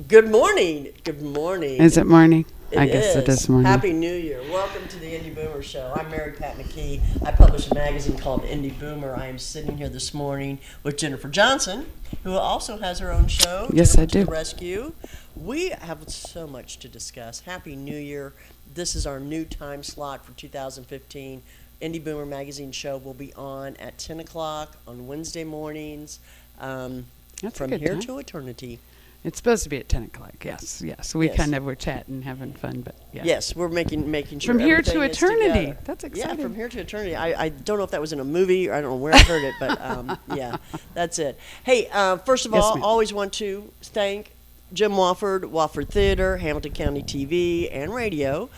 Good morning. Good morning. Is it morning? I guess it is morning. Happy New Year. Welcome to the Indy Boomer Show. I'm Mary Pat McKee. I publish a magazine called Indy Boomer. I am sitting here this morning with Jennifer Johnson, who also has her own show, Yes, Jennifer I do. to the Rescue. We have so much to discuss. Happy New Year. This is our new time slot for 2015. Indy Boomer Magazine show will be on at 10 o'clock on Wednesday mornings That's a from good here time. to eternity. It's supposed to be at 10 o'clock. Yes. We Yes. kind of were chatting, having fun, but yeah. Yes, we're making sure From here to everything is eternity. together. That's exciting. Yeah, from here to eternity. I don't know if that was in a movie or I don't know where I heard it, but yeah, that's it. Hey, first of Yes, all, ma'am. always want to thank Jim Wofford, Wofford Theater, Hamilton County TV and Radio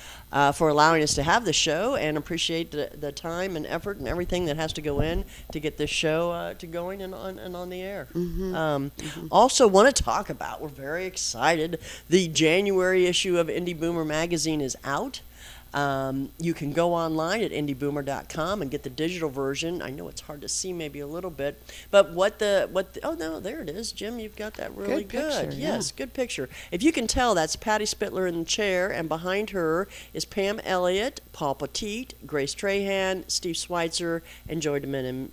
for allowing us to have this show, and appreciate the time and effort and everything that has to go in to get this show to going and on the air. Also want to talk about, we're very excited, the January issue of Indy Boomer Magazine is out. You can go online at indyboomer.com and get the digital version. I know it's hard to see maybe a little bit, but oh no, there it is. Jim, you've got that really Good picture, Yes, good picture. If you can tell, that's Patty Spittler in the chair, and behind her is Pam Elliott, Paul Petit, Grace Trahan, Steve Schweitzer, and Joy Dominion.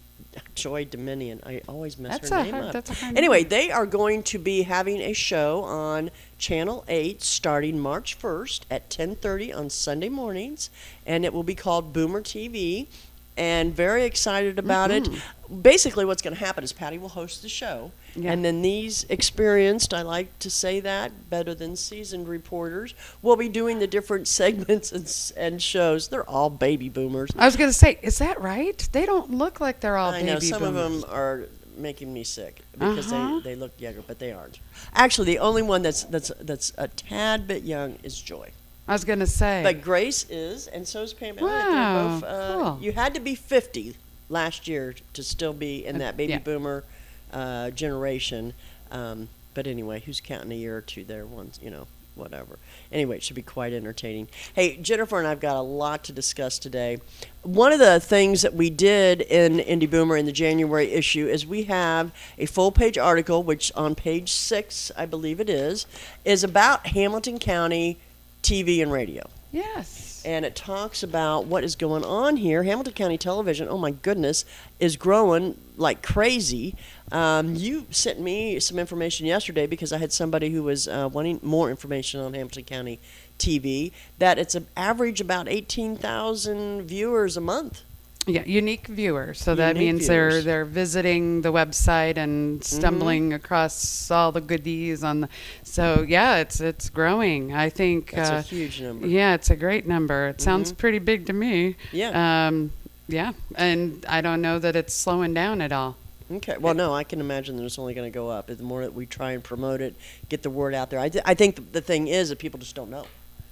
I always mess her name up. That's a hard Anyway, name. they are going to be having a show on Channel 8 starting March 1st at 10:30 on Sunday mornings, and it will be called Boomer TV, and very excited about it. Basically, what's going to happen is Patty will host the show, Yeah. and then these experienced, I like to say that, better than seasoned reporters, will be doing the different segments and shows. They're all baby boomers. I was going to say, is that right? They don't look like they're all I baby know some boomers. of them are making me sick because Uh-huh. they look younger, but they aren't. Actually, the only one that's a tad bit young is Joy. I was going to say. But Grace is, and so is Pam Elliott. Wow, They're both, cool. You had to be 50 last year to still be in that baby yeah. boomer generation. But anyway, who's counting a year or two there? Once, whatever. Anyway, it should be quite entertaining. Hey, Jennifer and I've got a lot to discuss today. One of the things that we did in Indy Boomer in the January issue is we have a full-page article, which on page 6, I believe it is about Hamilton County TV and radio. Yes. And it talks about what is going on here. Hamilton County Television, oh my goodness, is growing like crazy. You sent me some information yesterday because I had somebody who was wanting more information on Hamilton County TV, that it's an average about 18,000 viewers a month. Yeah, unique viewers. So that Unique means viewers. they're visiting the website and stumbling across all the goodies on the. So yeah, it's growing. I think That's a huge number. Yeah, it's a great number. It sounds pretty big to me. Yeah. Yeah, and I don't know that it's slowing down at all. Okay. Well, no, I can imagine that it's only going to go up. The more that we try and promote it, get the word out there. I think the thing is that people just don't know.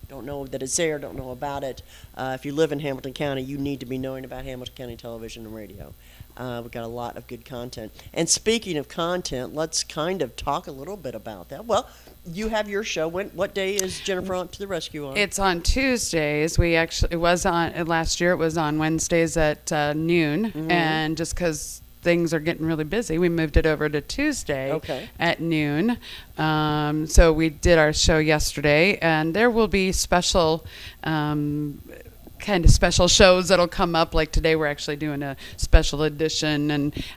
Don't know that it's there, don't know about it. If you live in Hamilton County, you need to be knowing about Hamilton County television and radio. We've got a lot of good content. And speaking of content, let's kind of talk a little bit about that. Well, you have your show. What day is Jennifer on to the rescue on? It's on Tuesdays. It was on last year. It was on Wednesdays at noon, and just because things are getting really busy, we moved it over to Tuesday at noon. So we did our show yesterday, and there will be special kind of special shows that'll come up. Like today, we're actually doing a special edition,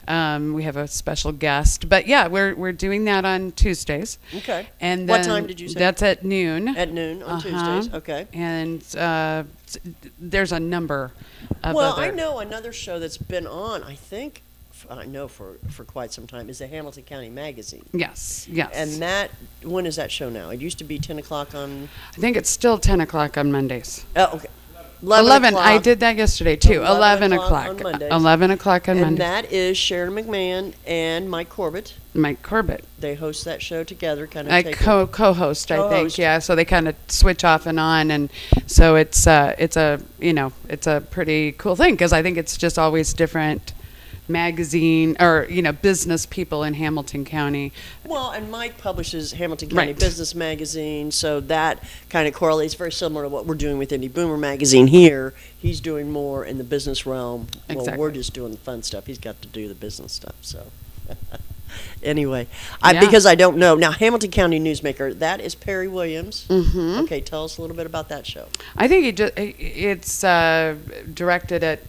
and we have a special guest. But yeah, we're doing that on Tuesdays. Okay. And What then time did you say? That's at noon. At noon on Tuesdays. Okay. And there's a number of Well, other. I know another show that's been on, I know for quite some time, is the Hamilton County Magazine. Yes. And when is that show now? It used to be 10 o'clock on... I think it's still 10 o'clock on Mondays. Oh, okay. 11. o'clock. I did that yesterday, too. 11 o'clock. on Mondays. 11 o'clock on And Mondays. that is Sharon McMahon and Mike Corbett. Mike Corbett. They host that show together, kind of I take co-host, I think. Co-host. Yeah, so they kind of switch off and on, and so it's a pretty cool thing, because I think it's just always different magazine or business people in Hamilton County. Well, and Mike publishes Hamilton County Right. Business Magazine, so that kind of correlates very similar to what we're doing with Indy Boomer Magazine here. He's doing more in the business realm. Well, Exactly. we're just doing the fun stuff. He's got to do the business stuff, so anyway, Yeah. because I don't know. Now, Hamilton County Newsmaker, that is Perry Williams. Mm-hmm. Okay, tell us a little bit about that show. I think it's directed at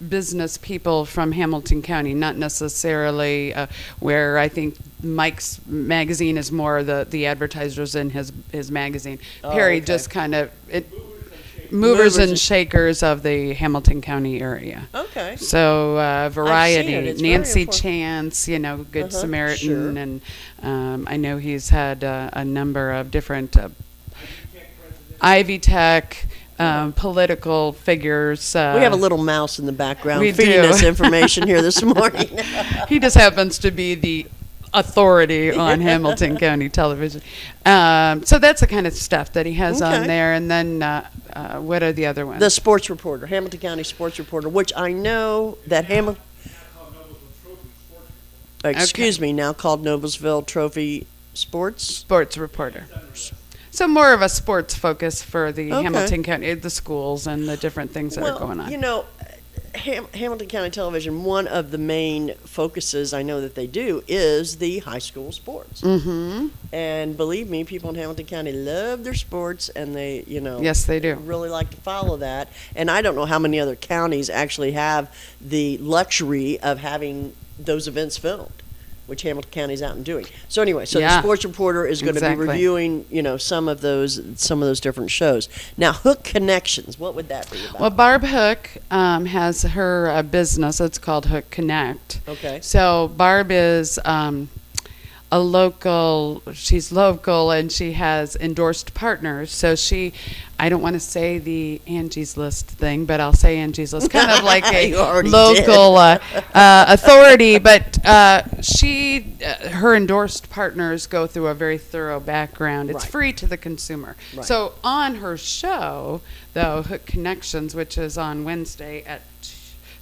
business people from Hamilton County, not necessarily where I think Mike's magazine is more the advertisers in his magazine. Perry okay. just kind of movers and shakers of the Hamilton County area. Okay. So variety, It's Nancy very Chance, Good Samaritan, sure. and I know he's had a number of different Ivy Tech. Political figures. We have a little mouse in the background we feeding do. us information here this morning. He just happens to be the authority on Hamilton County television. So that's the kind of stuff that he has on Okay. there. And then what are the other ones? The sports reporter, Hamilton County sports reporter, which I know that Hamilton. Excuse me, now called Noblesville Trophy Sports. Sports reporter. So more of a sports focus for the Okay. Hamilton County, the schools and the different things that are going on. Hamilton County Television, one of the main focuses I know that they do is the high school sports. Mm-hmm. And believe me, people in Hamilton County love their sports, and they, Yes, they do. really like to follow that. And I don't know how many other counties actually have the luxury of having those events filmed, which Hamilton County's out and doing. So anyway, the Yeah. sports reporter is going to Exactly. be reviewing, some of those different shows. Now, Hook Connections, what would that be about? Well, Barb Hook has her business. It's called Hook Connect. Okay. So Barb is she's local, and she has endorsed partners. So I don't want to say the Angie's List thing, but I'll say Angie's List, kind of like a You already local authority. But her endorsed partners go through a very thorough background. It's Right. free to the consumer. Right. So on her show, though, Hook Connections, which is on Wednesday at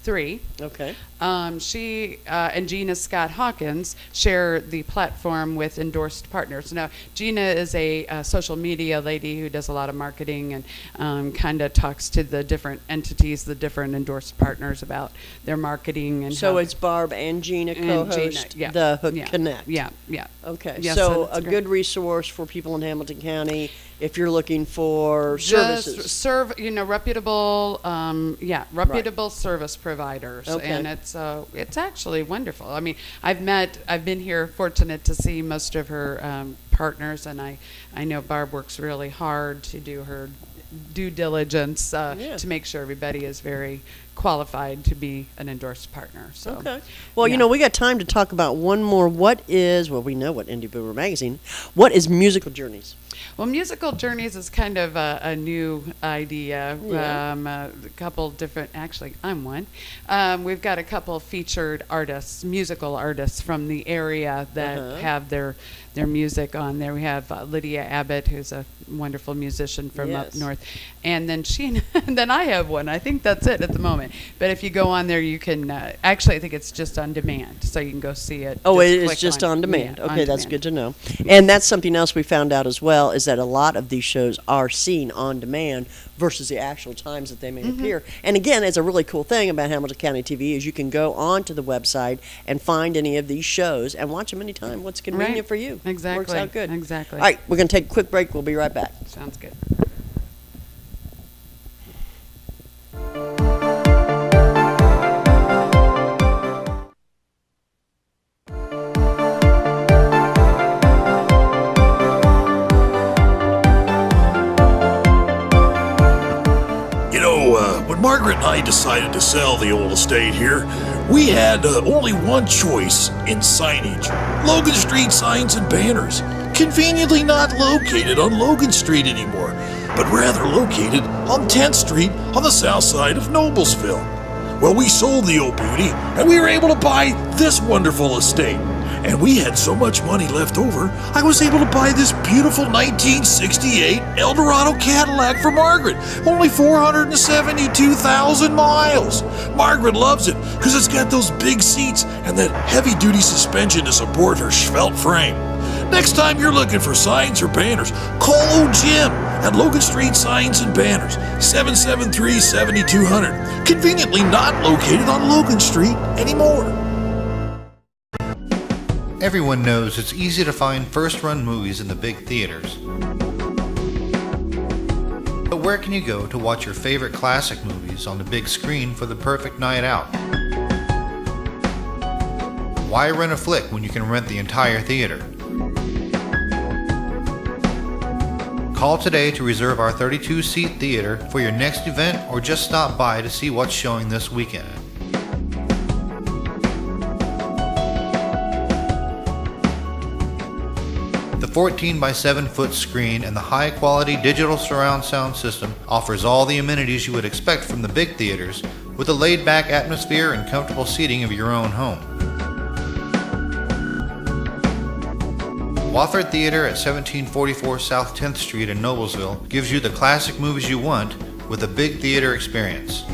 3, Okay. she and Gina Scott Hawkins share the platform with endorsed partners. Now, Gina is a social media lady who does a lot of marketing and kind of talks to the different entities, the different endorsed partners about their marketing. And So how it's Barb and Gina co-host Gina, yeah. the Hook Yeah. Connect. Yeah. Okay. Yes, so that's a great. good resource for people in Hamilton County if you're looking for Just services. reputable, reputable service providers, Okay. and it's actually wonderful. I mean, I've been here fortunate to see most of her partners, and I know Barb works really hard to do her due diligence Yeah. to make sure everybody is very qualified to be an endorsed partner. So, Okay. Well, yeah. we got time to talk about one more. We know what Indie Boomer Magazine. What is Musical Journeys? Well, Musical Journeys is kind of a new idea. Yeah. A couple different, actually, I'm one. We've got a couple featured artists, musical artists from the area that have their music on there. We have Lydia Abbott, who's a wonderful musician from up Yes. north. And then and then I have one. I think that's it at the moment. But if you go on there, you can, actually, I think it's just on demand. So you can go see it. Oh, it is click just on demand. yeah, Okay, on that's demand. good to know. And that's something else we found out as well, is that a lot of these shows are seen on demand versus the actual times that they may appear. And again, it's a really cool thing about Hamilton County TV is you can go onto the website and find any of these shows and watch them anytime. What's convenient Right. for you. Exactly. Works out good. Exactly. All right, we're going to take a quick break. We'll be right back. Sounds good. When Margaret and I decided to sell the old estate here, we had only one choice in signage: Logan Street signs and banners. Conveniently not located on Logan Street anymore, but rather located on 10th Street on the south side of Noblesville. Well, we sold the old beauty, and we were able to buy this wonderful estate. And we had so much money left over, I was able to buy this beautiful 1968 Eldorado Cadillac for Margaret. Only 472,000 miles. Margaret loves it because it's got those big seats and that heavy-duty suspension to support her svelte frame. Next time you're looking for signs or banners, call old Jim at Logan Street Signs and Banners, 773-7200. Conveniently not located on Logan Street anymore. Everyone knows it's easy to find first-run movies in the big theaters. But where can you go to watch your favorite classic movies on the big screen for the perfect night out? Why rent a flick when you can rent the entire theater? Call today to reserve our 32-seat theater for your next event, or just stop by to see what's showing this weekend. The 14 by 7 foot screen and the high quality digital surround sound system offers all the amenities you would expect from the big theaters, with a laid back atmosphere and comfortable seating of your own home. Wofford Theater at 1744 South 10th Street in Noblesville gives you the classic movies you want with a big theater experience.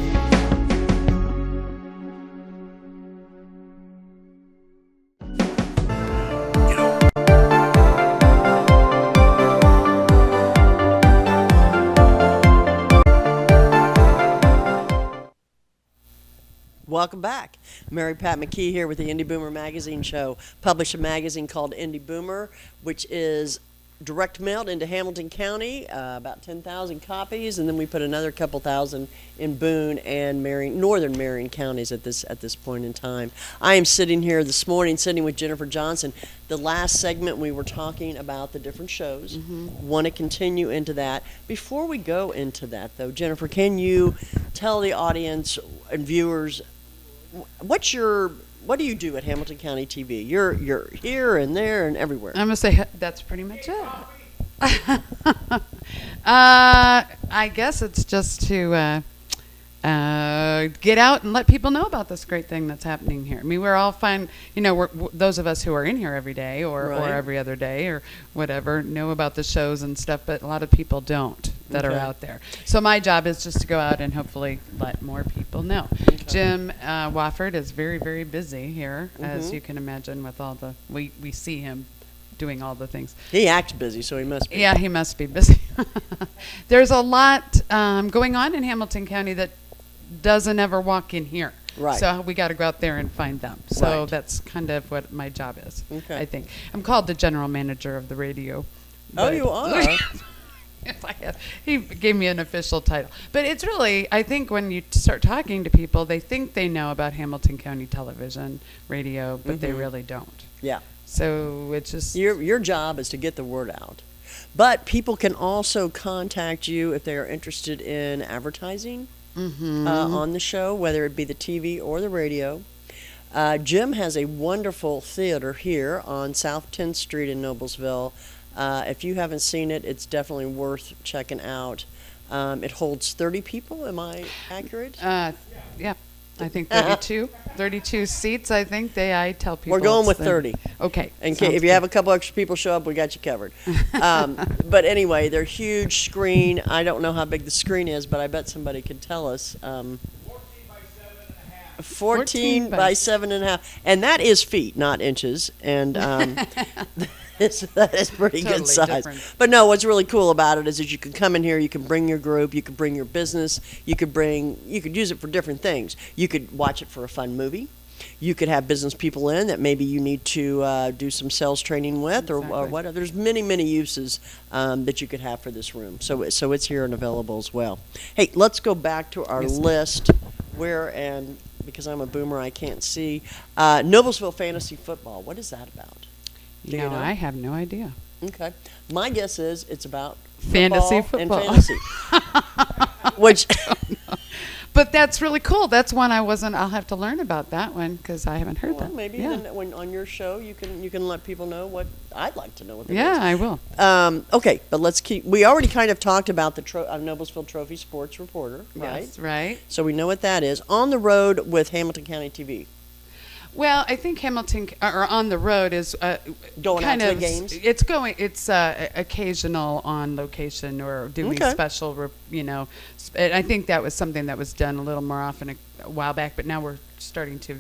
Welcome back. Mary Pat McKee here with the Indy Boomer Magazine Show. Publish a magazine called Indy Boomer, which is direct mailed into Hamilton County, about 10,000 copies, and then we put another couple thousand in Boone and northern Marion counties at this point in time. I am sitting here this morning, sitting with Jennifer Johnson. The last segment we were talking about the different shows. Want to continue into that. Before we go into that, though, Jennifer, can you tell the audience and viewers what do you do at Hamilton County TV? You're here and there and everywhere. I'm gonna say that's pretty much it. I guess it's just to get out and let people know about this great thing that's happening here. I mean, we're all fine. You know, those of us who are in here every day or every other day or whatever know about the shows and stuff, but a lot of people don't that are out there. So my job is just to go out and hopefully let more people know. Jim Wofford is very, very busy here, as you can imagine, with all the we see him doing all the things. He acts busy, so he must be. Yeah, he must be busy. There's a lot going on in Hamilton County that doesn't ever walk in here. Right. So we got to go out there and find them. So that's kind of what my job is, I think. I'm called the general manager of the radio. Oh, you are? He gave me an official title. But it's really, I think when you start talking to people, they think they know about Hamilton County television, radio, but they really don't. Yeah. So it's just... Your job is to get the word out. But people can also contact you if they are interested in advertising on the show, whether it be the TV or the radio. Jim has a wonderful theater here on South 10th Street in Noblesville. If you haven't seen it, it's definitely worth checking out. It holds 30 people. Am I accurate? Yeah. I think 32 seats, I think. I tell people. We're going with 30. Okay. If you have a couple extra people show up, we got you covered. But anyway, they're huge screen. I don't know how big the screen is, but I bet somebody could tell us. 14 by 7.5. And that is feet, not inches. And that is pretty Totally good size. different. But no, what's really cool about it is that you can come in here, you can bring your group, you can bring your business, you could use it for different things. You could watch it for a fun movie. You could have business people in that maybe you need to do some sales training with, or whatever. There's many, many uses that you could have for this room. So it's here and available as well. Hey, let's go back to our list. Because I'm a boomer, I can't see. Noblesville Fantasy Football. What is that about? Do you know? I have no idea. Okay. My guess is it's about Fantasy football football. and fantasy. Which... But that's really cool. That's one I'll have to learn about that one because I haven't heard that. Maybe then when on your show you can let people know what I'd like to know what that is. Yeah, I will. Okay, but we already kind of talked about the Noblesville Trophy Sports Reporter, right? Yes, right. So we know what that is. On the road with Hamilton County TV. Well, I think Hamilton or on the road is going kind out to of the games. It's occasional on location or doing special. I think that was something that was done a little more often a while back, but now we're starting to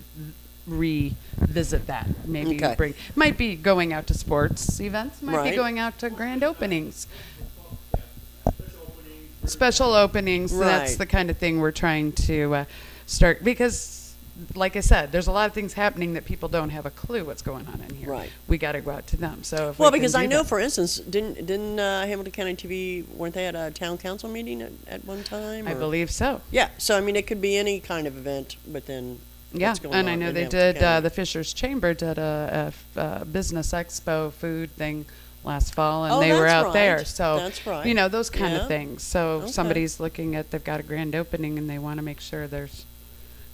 revisit that. Maybe might be going out to sports events, might be going out to grand openings. Special openings. Right. That's the kind of thing we're trying to start because like I said, there's a lot of things happening that people don't have a clue what's going on in here. Right. We got to go out to them. So if Well, we can because do I know, that. for instance, didn't Hamilton County TV, weren't they at a town council meeting at one time? I or- believe so. Yeah. So I mean, it could be any kind of event within. Yeah, what's going and I on know in they Hamilton did. County. The Fishers Chamber did a business expo food thing last fall, and Oh, they were that's out there. right. So That's right. you know, those kind Yeah. of things. So Okay. if somebody's looking at, they've got a grand opening, and they want to make sure there's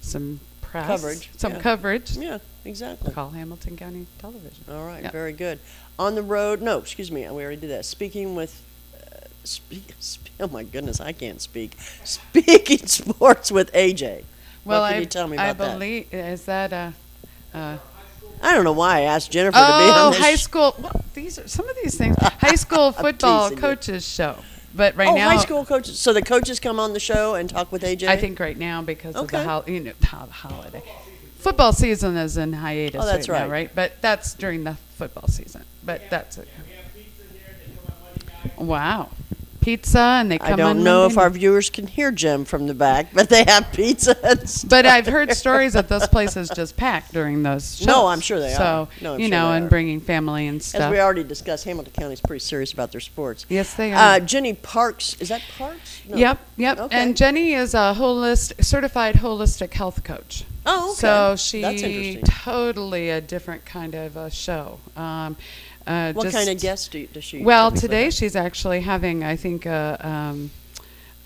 some press Coverage, some yeah. coverage. Yeah. Exactly. Call Hamilton County Television. All right, Yeah. very good. On the road, no, excuse me, we already did that. Speaking with, oh my goodness, I can't speak. Speaking sports with AJ. Well, what can you tell me about I that? believe is that I don't know why I asked Jennifer to be on this. high school. Well, these are some of these things. High school football teasing you. coaches show, but right Oh, now high school coaches. So the coaches come on the show and talk with AJ? I think right now because of Okay. the holiday. Football season is in hiatus Oh, that's right now, right. right? But that's during the football season. But that's it. Wow. Pizza and they come I don't on know Monday if our night. viewers can hear Jim from the back, but they have pizza and stuff. But I've heard stories that those places just packed during those shows. No, I'm sure they so, are. No, I'm you sure know, they and are. bringing family and As stuff. we already discussed, Hamilton County's pretty serious about their sports. Yes, they are. Jenny Parks, is that Parks? No. Yep. Okay. And Jenny is a certified holistic health coach. Oh, okay. So That's she interesting. totally a different kind of a show. What just- kind of guests does she? Well, typically today have? she's actually having, I think, a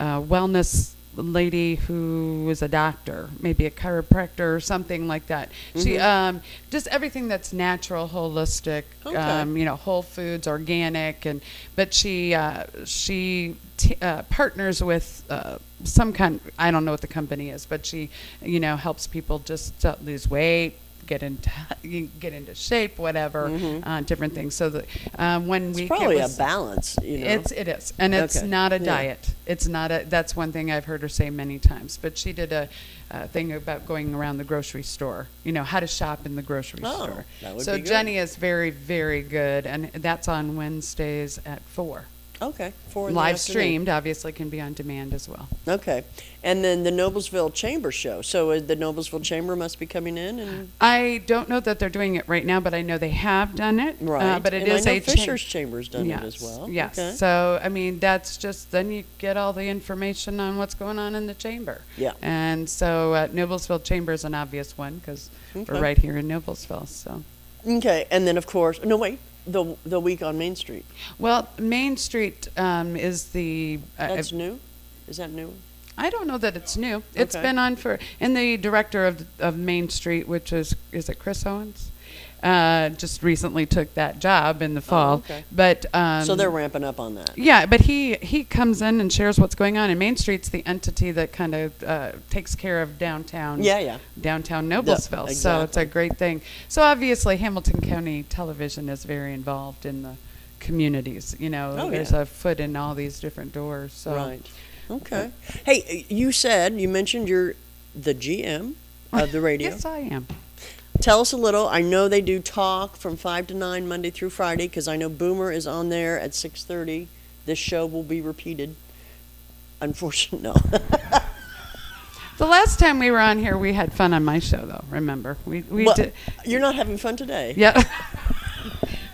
wellness lady who is a doctor, maybe a chiropractor or something like that. She just everything that's natural, holistic, Okay. you know, whole foods, organic, and but she partners with some kind. I don't know what the company is, but she, you know, helps people just lose weight. Get into shape, whatever, different things. So that when It's we probably a balance, you know. it is, and it's Okay. not a Yeah. diet. It's not a. That's one thing I've heard her say many times. But she did a thing about going around the grocery store. You know how to shop in the grocery Oh, store. that would So be good. Jenny is very, very good, and that's on Wednesdays at 4. Okay, 4 in the Live afternoon. streamed, obviously, can be on demand as well. Okay, and then the Noblesville Chamber show. So the Noblesville Chamber must be coming in, and I don't know that they're doing it right now, but I know they have done it. right. But it and is I know a Fisher's Chamber's done yes, it as well. Yes. Okay. So, I mean, that's just, then you get all the information on what's going on in the chamber. Yeah. And so Noblesville Chamber is an obvious one because Okay. we're right here in Noblesville. So, Okay, and then of course, no wait, the week on Main Street. well, Main Street is the. That's new. Is that new? I don't know that it's new. It's Okay. been on for, and the director of Main Street, which is it Chris Owens? Just recently took that job in the fall. okay. But So they're ramping up on that. yeah, but he comes in and shares what's going on. And Main Street's the entity that kind of takes care of downtown. Yeah. Downtown Noblesville. So it's a exactly. great thing. So obviously Hamilton County Television is very involved in the communities. You know, Oh, there's yeah. a foot in all these different doors. So Right. Okay. Hey, you mentioned you're the GM of the radio. yes, I am. Tell us a little. I know they do talk from 5 to 9 Monday through Friday because I know Boomer is on there at 6:30. This show will be repeated. Unfortunately, no. The last time we were on here, we had fun on my show, though. Remember, we Well, did. You're not having fun today. Yeah.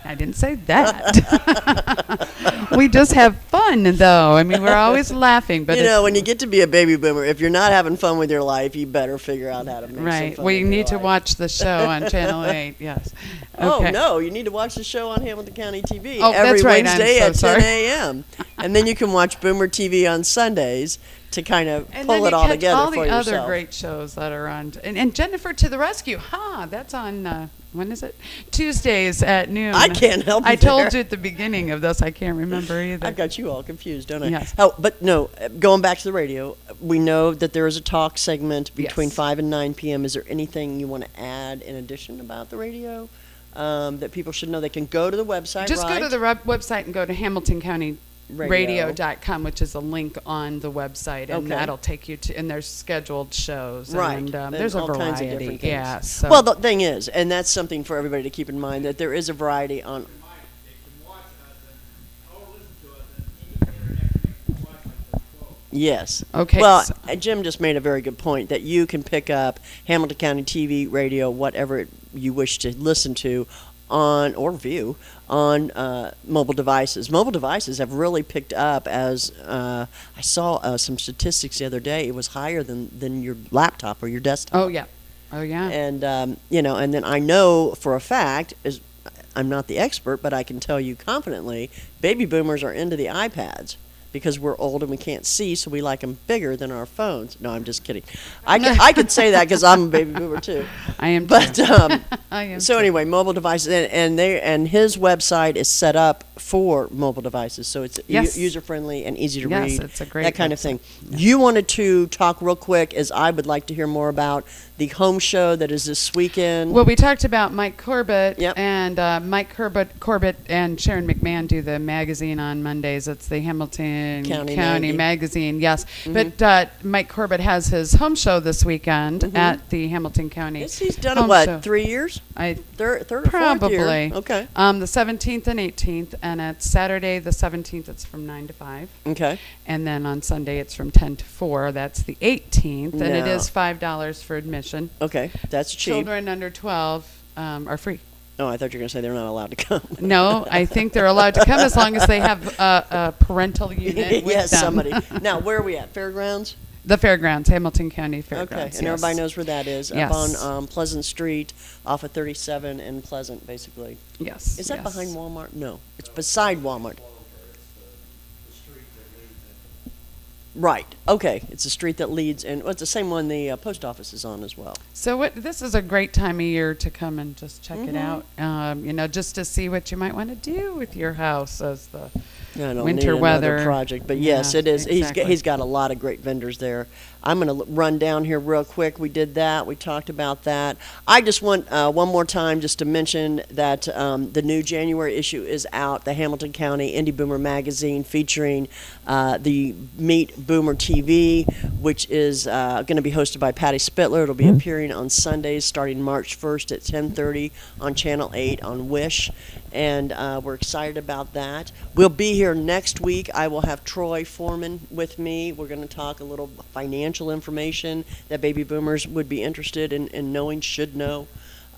I didn't say that. We just have fun, though. I mean, we're always laughing, but you it's- know, when you get to be a baby boomer, if you're not having fun with your life, you better figure out how to make some right. fun We with your need to life. watch the show on Channel 8. Yes. Oh, Okay. no, you need to watch the show on Hamilton County TV Oh, every that's right, I'm Wednesday so at 10 sorry. a.m. And then you can watch Boomer TV on Sundays to kind of And pull then it you all catch together all for the yourself. other great shows that are on. And Jennifer to the Rescue. That's on, when is it? Tuesdays at noon. I can't help you I told there. you at the beginning of this. I can't remember either. I've got you all confused, don't I? Yes. Oh, but no, going back to the radio, we know that there is a talk segment between Yes. 5 and 9 p.m. Is there anything you want to add in addition about the radio that people should know? They can go to the website, Just right? go to the website and go to HamiltonCountyRadio.com, which is a link on the website, and Okay. that'll take you to. And there's scheduled shows, Right. and And there's a all variety. kinds of different things. Yeah. So. Well, the thing is, and that's something for everybody to keep in mind, that there is a variety on. Yes. Okay, Well, so- Jim just made a very good point that you can pick up Hamilton County TV, radio, whatever you wish to listen to on or view on mobile devices. Mobile devices have really picked up as I saw some statistics the other day. It was higher than your laptop or your desktop. Oh yeah. Oh yeah. And you know, and then I know for a fact is I'm not the expert, but I can tell you confidently, baby boomers are into the iPads because we're old and we can't see, so we like them bigger than our phones. No, I'm just kidding. I could say that because I'm a baby boomer too. I am. But too. I am. so too. anyway, mobile devices, and his website is set up for mobile devices, so it's Yes. user friendly and easy to Yes, read. it's a great that kind of website. thing. You wanted to talk real quick, as I would like to hear more about the home show that is this weekend. Well, we talked about Mike Corbett, Yep. and Mike Corbett and Sharon McMahon do the magazine on Mondays. It's the Hamilton County County Maggie. Magazine, yes. But Mike Corbett has his home show this weekend at the Hamilton County. He's done home it, what, show. 3 years? I Third or fourth probably year? Okay. The 17th and 18th, and it's Saturday the 17th. It's from 9 to 5. Okay. And then on Sunday, it's from 10 to 4. That's the 18th, and it No. is $5 for admission. Okay. That's cheap. Children under 12 are free. Oh, I thought you were going to say they're not allowed to come. No, I think they're allowed to come as long as they have a parental unit with yes, them. somebody. Now, where are we at? Fairgrounds? The fairgrounds, Hamilton County Fairgrounds. Okay, and yes. everybody knows where that is. Yes. Up on Pleasant Street, off of 37 and Pleasant, basically. Yes. Is that yes. behind Walmart? No, it's beside Walmart. Right. Okay, it's the street that leads, and well, it's the same one the post office is on as well. So this is a great time of year to come and just check Mm-hmm. it out. You know, just to see what you might want to do with your house as the I don't winter need weather another project, but Yeah, yes, it is. exactly. He's got a lot of great vendors there. I'm going to run down here real quick. We did that. We talked about that. I just want one more time just to mention that the new January issue is out. The Hamilton County Indy Boomer magazine featuring the Meet Boomer TV, which is going to be hosted by Patty Spittler. It'll be appearing on Sundays starting March 1st at 10:30 on Channel 8 on Wish. And we're excited about that. We'll be here next week. I will have Troy Foreman with me. We're going to talk a little financial information that baby boomers would be interested in knowing, should know.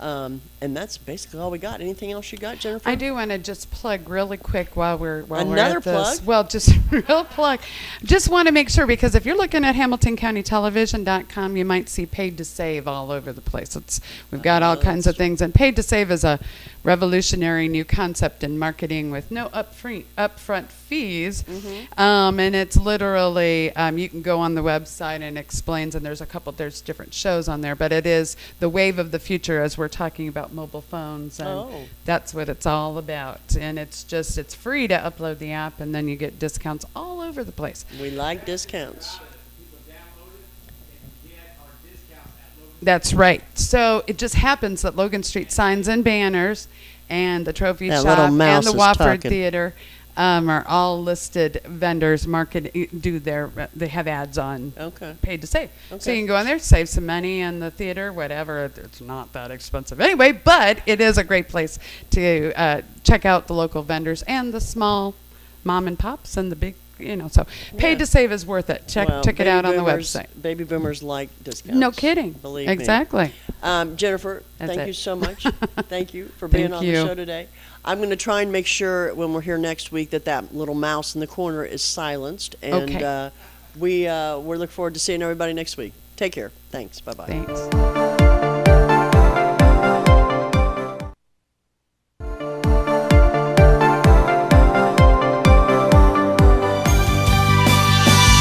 And that's basically all we got. Anything else you got, Jennifer? I do want to just plug really quick while we're Another at this. plug? Well, just real plug. Just want to make sure, because if you're looking at HamiltonCountyTelevision.com, you might see Paid to Save all over the place. We've got all kinds of things, and Paid to Save is a revolutionary new concept in marketing with no upfront fees, and it's literally you can go on the website and it explains, and there's different shows on there, but it is the wave of the future as we're talking about mobile phones, and that's what it's all about. And it's free to upload the app, and then you get discounts all over the place. We like discounts. That's right. So it just happens that Logan Street Signs and Banners and the Trophy That Shop little and mouse the is Wofford talking. Theater are all listed vendors. They have ads on Okay. Paid to Save. So Okay. you can go in there, save some money in the theater, whatever. It's not that expensive anyway, but it is a great place to check out the local vendors and the small mom and pops and the big, so Paid to Save is worth it. Check it baby out on the boomers- website. Baby boomers like discounts. No kidding. Believe me. Exactly. Jennifer, That's thank it. you so much. Thank you for being Thank on you. the show today. I'm going to try and make sure when we're here next week that little mouse in the corner is silenced. And Okay. we look forward to seeing everybody next week. Take care. Thanks. Bye-bye. Thanks.